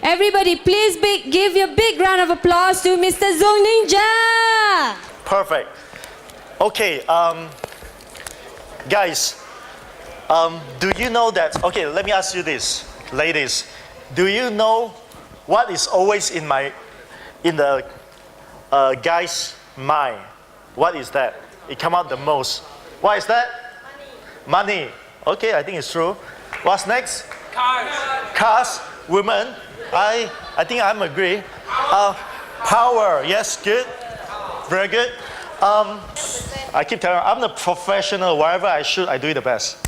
Everybody, please give a big round of applause to Mr. Zung Ninja. Perfect. Okay, guys, do you know that, okay, let me ask you this, ladies. Do you know what is always in the guy's mind? What is that? It come out the most. What is that? Money. Okay, I think it's true. What's next? Cars. Cars. Women. I think I'm agree. Power. Yes, good. Very good. I keep telling you, I'm the professional. Wherever I shoot, I do it the best.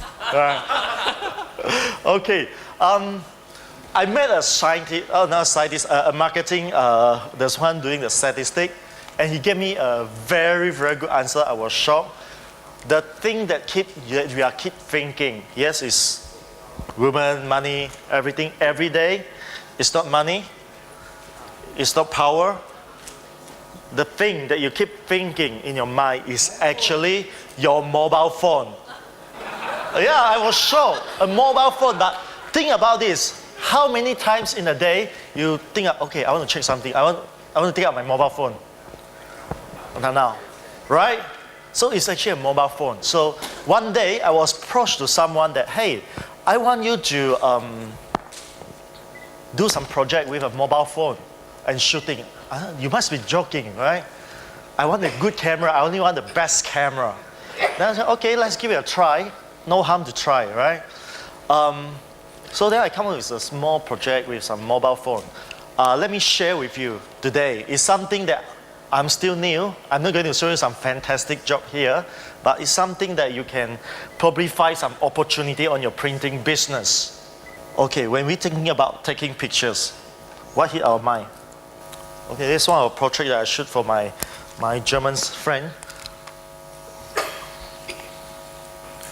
Okay. I met a scientist, not a scientist, a marketing, there's one doing the statistic, and he gave me a very, very good answer. I was shocked. The thing that we are keep thinking, yes, is women, money, everything, every day. It's not money. It's not power. The thing that you keep thinking in your mind is actually your mobile phone. Yeah, I was shocked. A mobile phone, but think about this. How many times in a day you think, okay, I want to check something. I want to take out my mobile phone. Now, right? So it's actually a mobile phone. So one day I was approached to someone that, hey, I want you to do some project with a mobile phone and shooting. You must be joking, right? I want a good camera. I only want the best camera. Then I said, okay, let's give it a try. No harm to try, right? So then I come up with a small project with some mobile phone. Let me share with you today. It's something that I'm still new. I'm not going to show you some fantastic job here, but it's something that you can probably find some opportunity on your printing business. Okay, when we're thinking about taking pictures, what hit our mind? Okay, this is one of the portraits that I shoot for my German friend.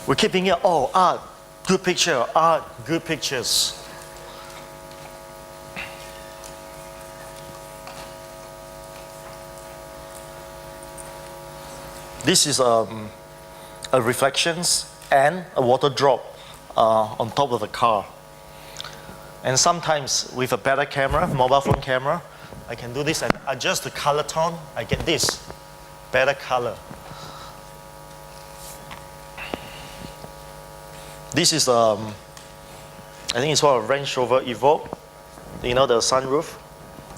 We keep thinking, oh, art, good picture, art, good pictures. This is a reflections and a water drop on top of the car. And sometimes with a better camera, mobile phone camera, I can do this and adjust the color tone. I get this, better color. This is, I think it's called a Range Rover Evoque. You know the sunroof?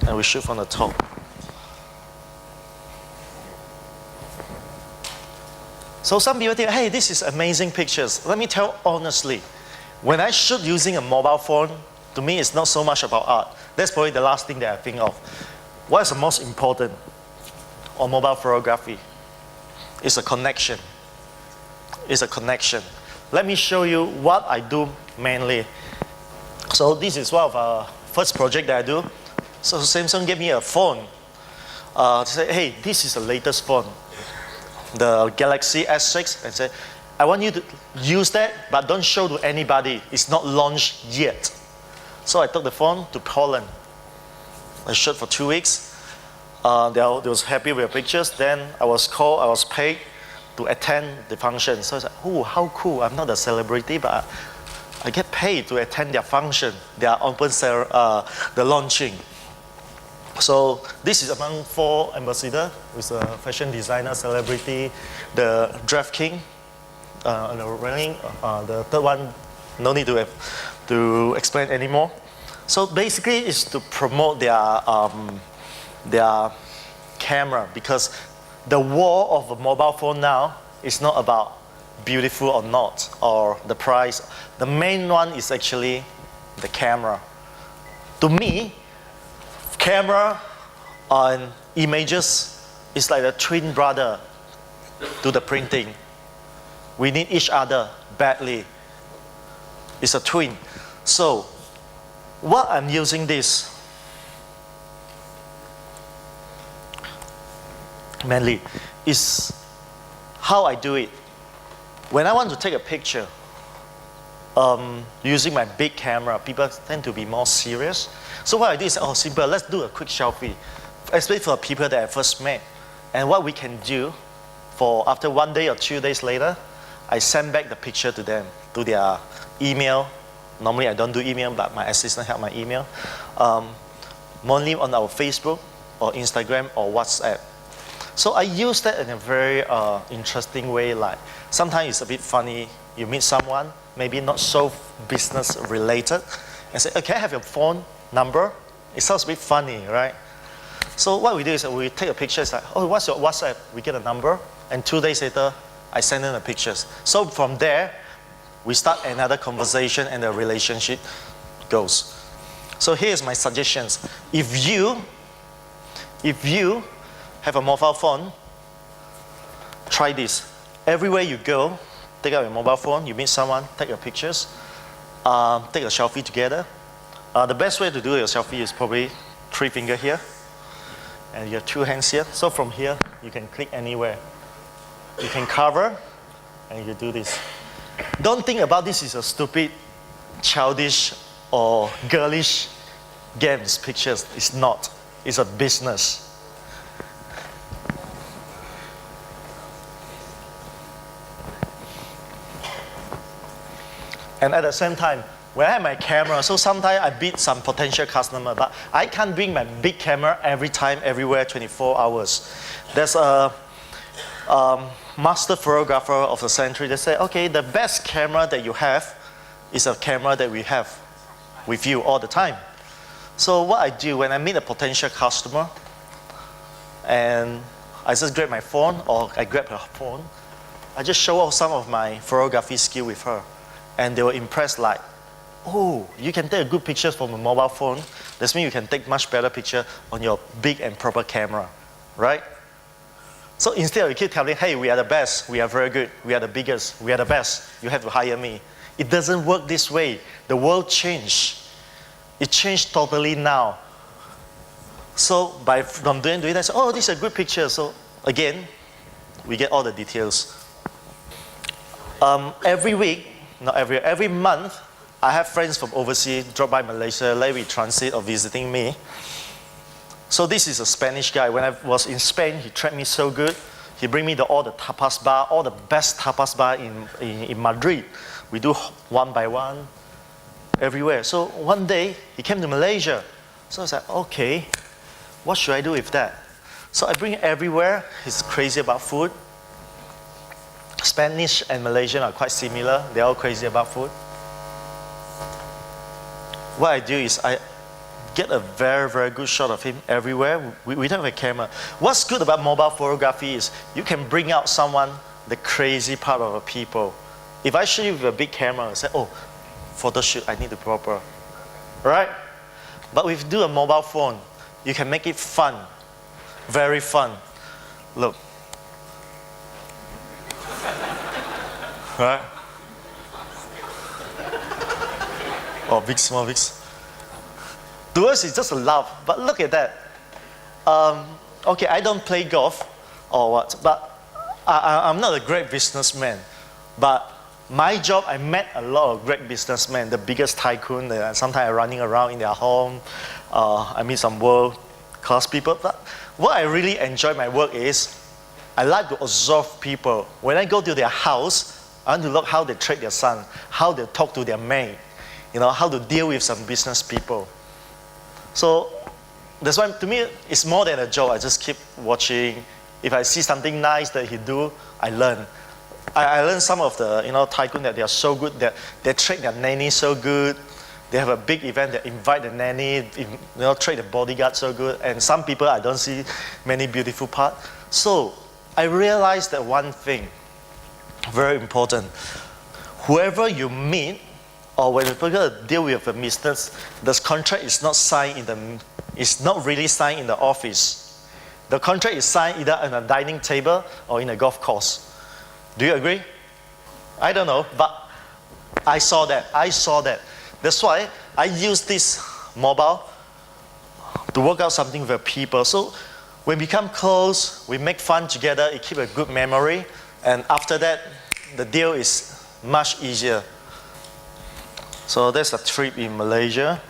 And we shoot from the top. So some people think, hey, this is amazing pictures. Let me tell honestly, when I shoot using a mobile phone, to me it's not so much about art. That's probably the last thing that I think of. What is the most important on mobile photography? It's a connection. It's a connection. Let me show you what I do mainly. So this is one of our first project that I do. So Samsung gave me a phone. To say, hey, this is the latest phone, the Galaxy S6, and say, I want you to use that, but don't show to anybody. It's not launched yet. So I took the phone to Poland. I shot for 2 weeks. They was happy with the pictures. Then I was called, I was paid to attend the function. So I said, oh, how cool. I'm not a celebrity, but I get paid to attend their function, their open the launching. So this is among 4 ambassadors, with a fashion designer, celebrity, the draft king, and the running, the third one, no need to explain anymore. So basically it's to promote their camera, because the war of a mobile phone now is not about beautiful or not, or the price. The main one is actually the camera. To me, camera and images is like a twin brother to the printing. We need each other badly. It's a twin. So, what I'm using this mainly is how I do it. When I want to take a picture using my big camera, people tend to be more serious. So what I do is, oh, simple, let's do a quick selfie, especially for people that I first met. And what we can do, for after 1 day or 2 days later, I send back the picture to them, to their email Normally I don't do email, but my assistant help my email. Mainly on our Facebook or Instagram or WhatsApp. So I use that in a very interesting way. Like sometimes it's a bit funny. You meet someone, maybe not so business related, and say, okay, I have your phone number. It sounds a bit funny, right? So what we do is we take a picture. It's like, oh, what's your WhatsApp? We get a number, and 2 days later, I send in the pictures. So from there, we start another conversation, and the relationship goes. So here's my suggestions. If you have a mobile phone, try this. Everywhere you go, take out your mobile phone, you meet someone, take your pictures, take a selfie together. The best way to do your selfie is probably 3 fingers here, and you have 2 hands here. So from here, you can click anywhere. You can cover, and you do this. Don't think about this as a stupid, childish, or girlish games, pictures. It's not. It's a business. And at the same time, when I have my camera, so sometimes I beat some potential customer, but I can't bring my big camera every time, everywhere, 24 hours. There's a master photographer of the century. They say, okay, the best camera that you have is a camera that we have with you all the time. So what I do when I meet a potential customer, and I just grab my phone, or I grab her phone, I just show off some of my photography skill with her. And they were impressed, like, oh, you can take good pictures from a mobile phone. That means you can take much better picture on your big and proper camera, right? So instead of you keep telling, hey, we are the best, we are very good, we are the biggest, we are the best, you have to hire me. It doesn't work this way. The world changed. It changed totally now. So from doing that, I say, oh, this is a good picture. So again, we get all the details. Every week, not every month, I have friends from overseas drop by Malaysia, maybe transit or visiting me. So this is a Spanish guy. When I was in Spain, he treated me so good. He bring me to all the tapas bar, all the best tapas bar in Madrid. We do one by one, everywhere. So one day, he came to Malaysia. So I was like, okay, what should I do with that? So I bring it everywhere. He's crazy about food. Spanish and Malaysian are quite similar. They're all crazy about food. What I do is I get a very, very good shot of him everywhere. We don't have a camera. What's good about mobile photography is you can bring out someone, the crazy part of a people. If I shoot you with a big camera, I say, oh, photo shoot, I need the proper, right? But if you do a mobile phone, you can make it fun, very fun. Look. Right? Oh, big, small, big. To us, it's just a laugh. But look at that. Okay, I don't play golf or what, but I'm not a great businessman. But my job, I met a lot of great businessmen, the biggest tycoon. Sometimes I'm running around in their home. I meet some world-class people. But what I really enjoy my work is I like to observe people. When I go to their house, I want to look how they treat their son, how they talk to their maid, how to deal with some business people. So that's why, to me, it's more than a job. I just keep watching. If I see something nice that he do, I learn. I learned some of the tycoon that they are so good that they treat their nanny so good. They have a big event, they invite the nanny, treat the bodyguard so good. And some people I don't see many beautiful parts. So I realized that one thing, very important. Whoever you meet, or when people deal with a business, the contract is not signed it's not really signed in the office. The contract is signed either on a dining table or in a golf course. Do you agree? I don't know, but I saw that. That's why I use this mobile to work out something with people. So when we become close, we make fun together, it keeps a good memory, and after that, the deal is much easier. So that's a trip in Malaysia.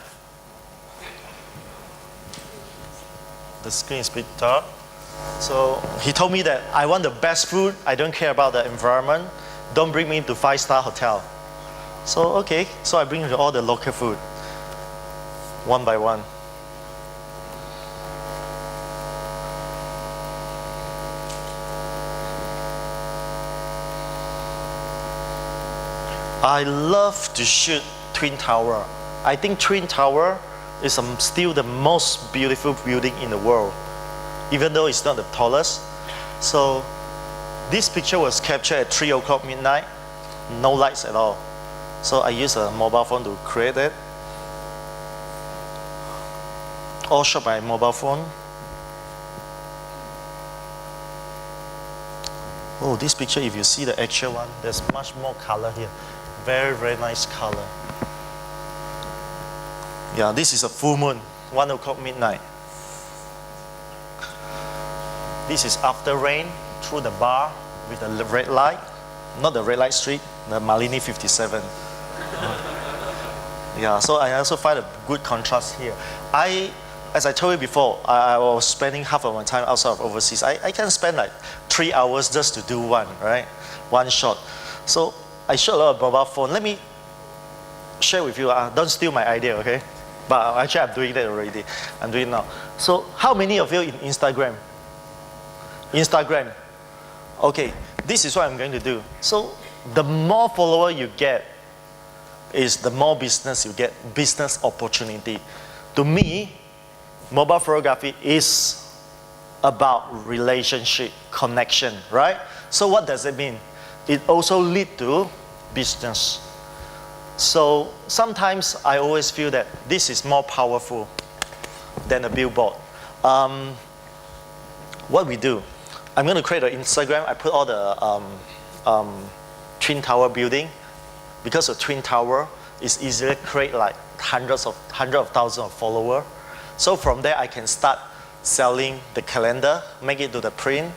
The screen is a bit dark. So he told me that I want the best food. I don't care about the environment. Don't bring me to 5-star hotel. So, okay, so I bring all the local food, one by one. I love to shoot Twin Tower. I think Twin Tower is still the most beautiful building in the world, even though it's not the tallest. So this picture was captured at 3 o'clock midnight, no lights at all. So I use a mobile phone to create it. All shot by mobile phone. Oh, this picture, if you see the actual one, there's much more color here. Very, very nice color. Yeah, this is a full moon, 1 o'clock midnight. This is after rain, through the bar with the red light. Not the red light street, the Malini 57. Yeah, so I also find a good contrast here. As I told you before, I was spending half of my time outside of overseas. I can spend like 3 hours just to do one, right? One shot. So I shot a lot of mobile phone. Let me share with you. Don't steal my idea, okay? But actually, I'm doing that already. I'm doing it now. So how many of you in Instagram? Instagram. Okay, this is what I'm going to do. So the more follower you get, is the more business you get, business opportunity. To me, mobile photography is about relationship, connection, right? So what does it mean? It also leads to business. So sometimes I always feel that this is more powerful than a billboard. What we do, I'm going to create an Instagram. I put all the Twin Tower building. Because of Twin Tower, it's easily create like hundreds of thousands of followers. So from there, I can start selling the calendar, make it to the print.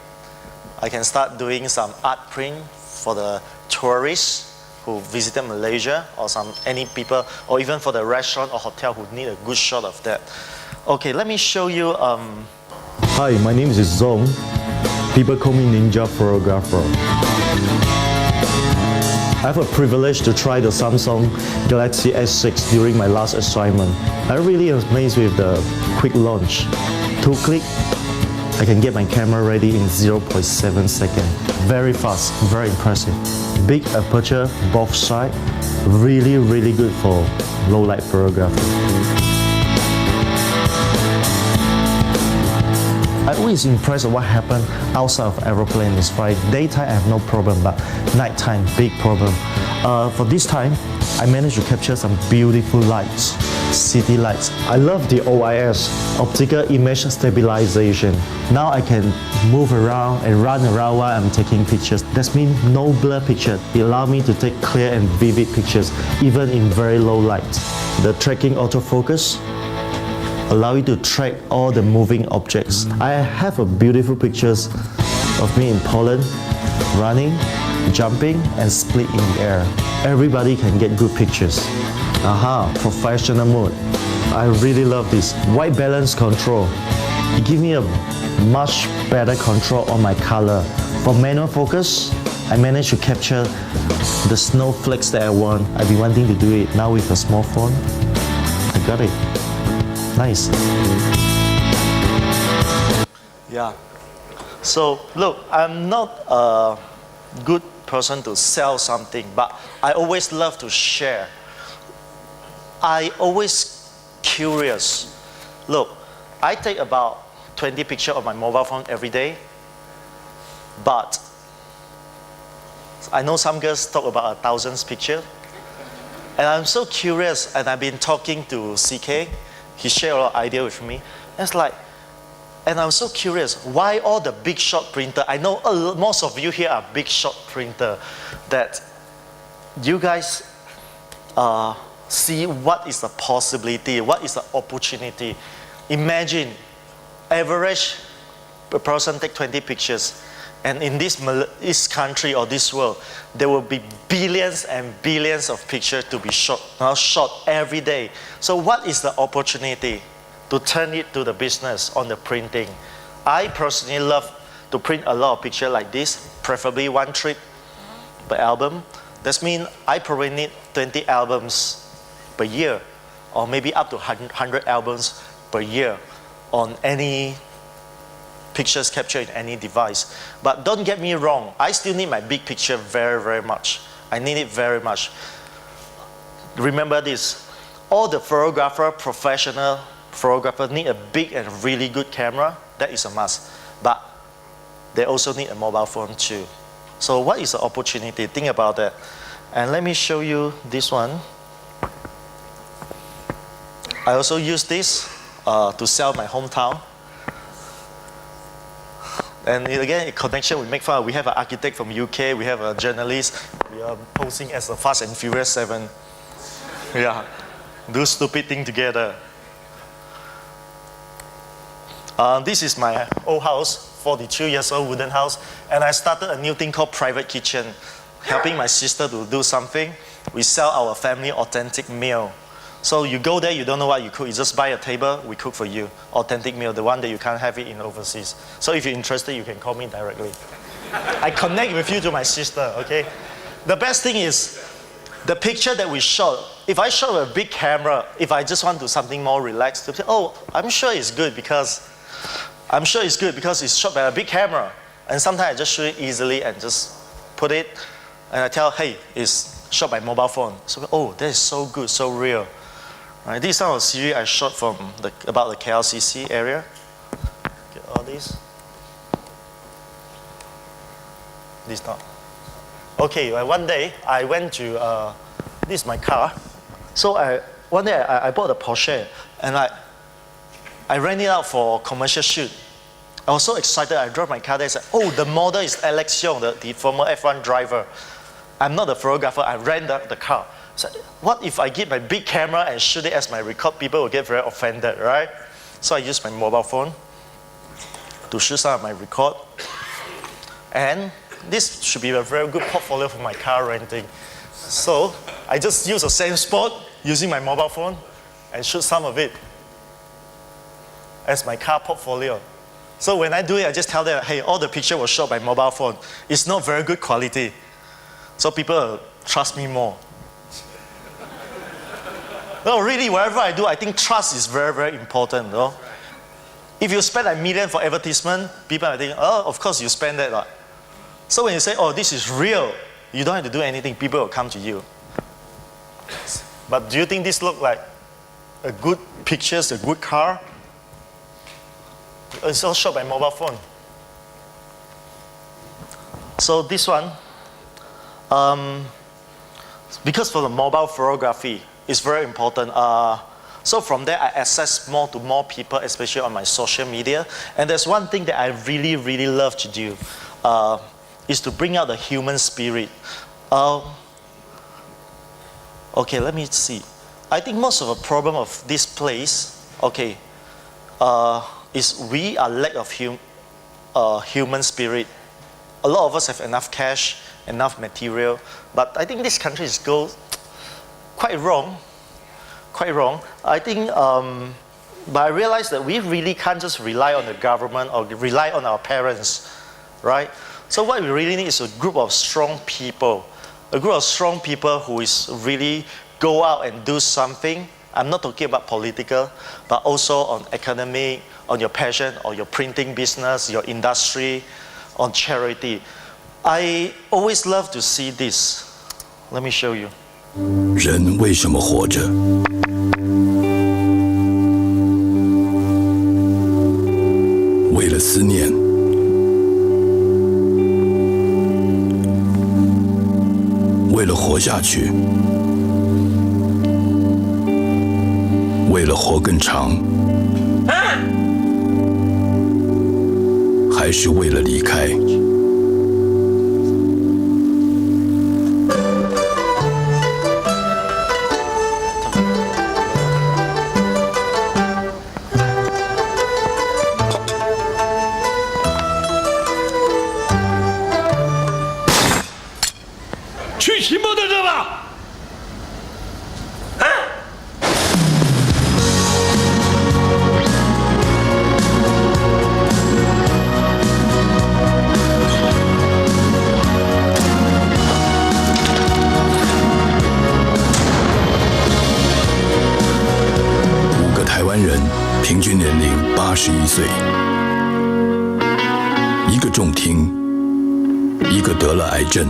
I can start doing some art print for the tourists who visited Malaysia, or any people, or even for the restaurant or hotel who need a good shot of that. Okay, let me show you. Hi, my name is Zung. People call me Ninja Photographer. I have a privilege to try the Samsung Galaxy S6 during my last assignment. I really am amazed with the quick launch. 2 clicks, I can get my camera ready in 0.7 seconds. Very fast, very impressive. Big aperture, both sides. Really, really good for low light photography. I always impressed with what happened outside of aeroplane is fine. Daytime I have no problem, but nighttime, big problem. For this time, I managed to capture some beautiful lights, city lights. I love the OIS, optical image stabilization. Now I can move around and run around while I'm taking pictures. That means no blur picture. It allows me to take clear and vivid pictures, even in very low light. The tracking autofocus allow you to track all the moving objects. I have a beautiful pictures of me in Poland, running, jumping, and split in the air. Everybody can get good pictures. Aha, professional mode. I really love this. White balance control. It gives me a much better control on my color. For manual focus, I managed to capture the snowflakes that I want. I've been wanting to do it. Now with a small phone, I got it. Nice. Yeah. So look, I'm not a good person to sell something, but I always love to share. I always curious. Look, I take about 20 pictures of my mobile phone every day, but I know some girls talk about 1,000 pictures, and I'm so curious, and I've been talking to CK. He shared a lot of ideas with me. It's like, and I'm so curious, why all the big shot printer? I know most of you here are big shot printer, that you guys see what is the possibility, what is the opportunity. Imagine, average person take 20 pictures, and in this country or this world, there will be billions and billions of pictures to be shot every day. So what is the opportunity to turn it to the business on the printing? I personally love to print a lot of pictures like this, preferably one trip per album. That means I probably need 20 albums per year, or maybe up to 100 albums per year on any pictures captured in any device. But don't get me wrong, I still need my big picture very, very much. I need it very much. Remember this, all the professional photographer need a big and really good camera. That is a must. But they also need a mobile phone too. So what is the opportunity? Think about that. And let me show you this one. I also use this to sell my hometown. And again, in connection with Make Fun, we have an architect from UK, we have a journalist, we are posing as a Fast and Furious 7. Yeah, do stupid thing together. This is my old house, 42 years old wooden house, and I started a new thing called private kitchen, helping my sister to do something. We sell our family authentic meal. So you go there, you don't know what you cook, you just buy a table, we cook for you. Authentic meal, the one that you can't have it in overseas. So if you're interested, you can call me directly. I connect with you to my sister, okay? The best thing is, the picture that we shot, if I shot with a big camera, if I just want to do something more relaxed, oh, I'm sure it's good because it's shot by a big camera. And sometimes I just shoot it easily and just put it, and I tell, hey, it's shot by mobile phone. So, oh, that is so good, so real. Right, this is some of the series I shot from about the KLCC area. Get all these. This not. Okay, one day I went to, this is my car. So one day I bought a Porsche and I ran it out for commercial shoot. I was so excited, I drove my car there and said, oh, the model is Alex Young, the former F1 driver. I'm not the photographer, I ran the car. So what if I get my big camera and shoot it as my record? People will get very offended, right? So I use my mobile phone to shoot some of my record. And this should be a very good portfolio for my car renting. So I just use the same spot using my mobile phone and shoot some of it as my car portfolio. So when I do it, I just tell them, hey, all the picture was shot by mobile phone. It's not very good quality. So people trust me more. No, really, whatever I do, I think trust is very, very important. No? If you spend $1 million for advertisement, people are thinking, oh, of course you spend that. Right? So when you say, oh, this is real, you don't have to do anything, people will come to you. But do you think this look like a good pictures, a good car? It's all shot by mobile phone. So this one, because for the mobile photography, it's very important. So from there, I access more to more people, especially on my social media. And there's one thing that I really, really love to do, is to bring out the human spirit. Okay, let me see. I think most of the problem of this place, okay, is we are lack of human spirit. A lot of us have enough cash, enough material, but I think this country is quite wrong. I think, but I realize that we really can't just rely on the government or rely on our parents, right? So what we really need is a group of strong people. A group of strong people who is really go out and do something. I'm not talking about political, but also on academic, on your passion, or your printing business, your industry, on charity. I always love to see this. Let me show you. 人为什么活着？为了思念，为了活下去，为了活更长，还是为了离开？去骑摩托车吧！平均年龄81岁，一个重听，一个得了癌症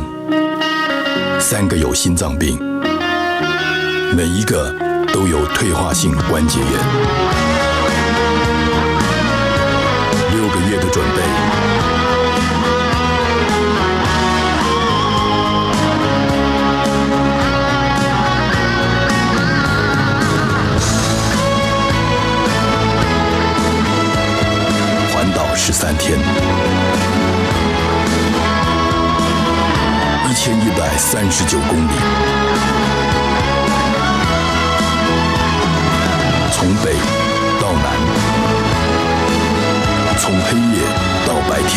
，3个有心脏病，每一个都有退化性关节炎。6个月的准备，环岛13天，1139公里，从北到南，从黑夜到白天，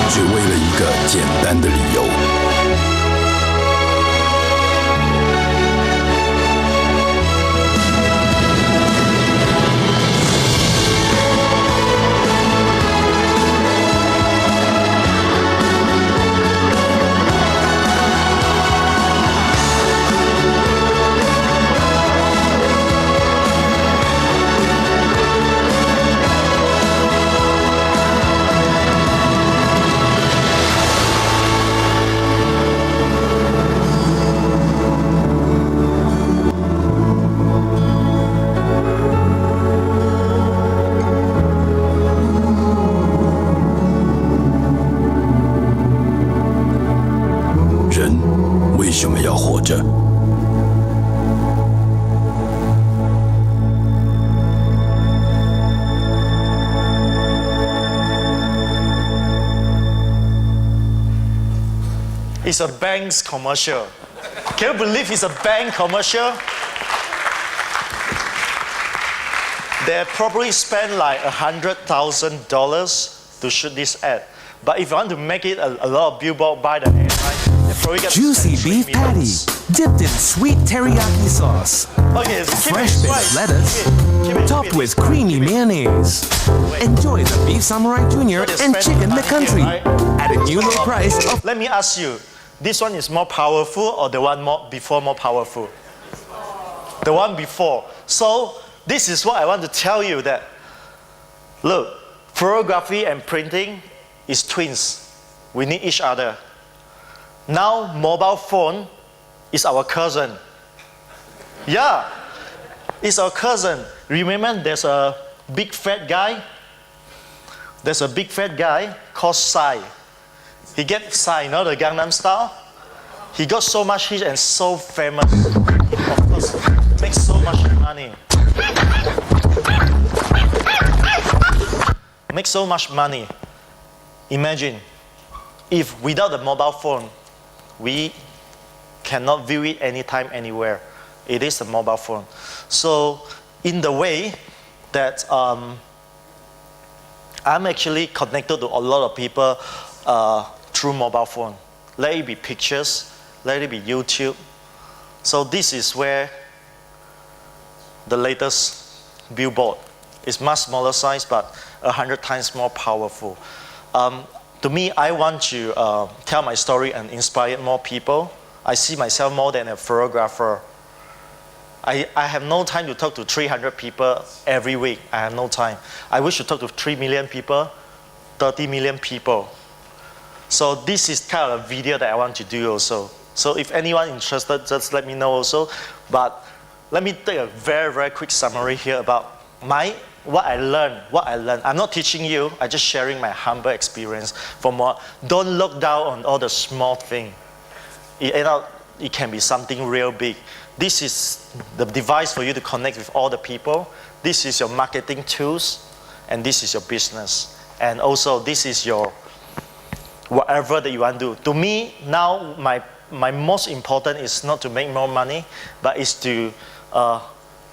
只为了一个简单的理由。人为什么要活着？It's a bank's commercial. Can you believe it's a bank commercial? They probably spent like $100,000 to shoot this ad. But if you want to make it a lot of billboard by the airline, they probably get Juicy beef patty, dipped in sweet teriyaki sauce, Okay, keep fresh it baked right. lettuce, Keep it. topped with creamy mayonnaise. Enjoy the beef samurai junior and chicken McCountry at a new low price of Let me ask you, this one is more powerful or the one before more powerful? The one before. So this is what I want to tell you that, look, photography and printing is twins. We need each other. Now mobile phone is our cousin. Yeah, it's our cousin. Remember there's a big fat guy? There's a big fat guy called Psy. He get Psy, you know, the Gangnam Style? He got so much hit and so famous. Of course, makes so much money. Makes so much money. Imagine, if without the mobile phone, we cannot view it anytime, anywhere. It is a mobile phone. So, in the way that I'm actually connected to a lot of people through mobile phone. Let it be pictures, let it be YouTube. So this is where the latest billboard is much smaller size, but 100 times more powerful. To me, I want to tell my story and inspire more people. I see myself more than a photographer. I have no time to talk to 300 people every week. I have no time. I wish to talk to 3 million people, 30 million people. So this is kind of a video that I want to do also. So if anyone interested, just let me know also. But let me take a very, very quick summary here about what I learned. I'm not teaching you, I'm just sharing my humble experience from what, don't look down on all the small things. It can be something real big. This is the device for you to connect with all the people. This is your marketing tools, and this is your business. And also this is your whatever that you want to do. To me, now my most important is not to make more money, but is to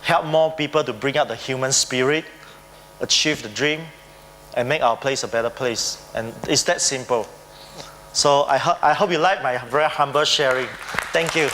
help more people to bring out the human spirit, achieve the dream, and make our place a better place. And it's that simple. So I hope you like my very humble sharing. Thank you.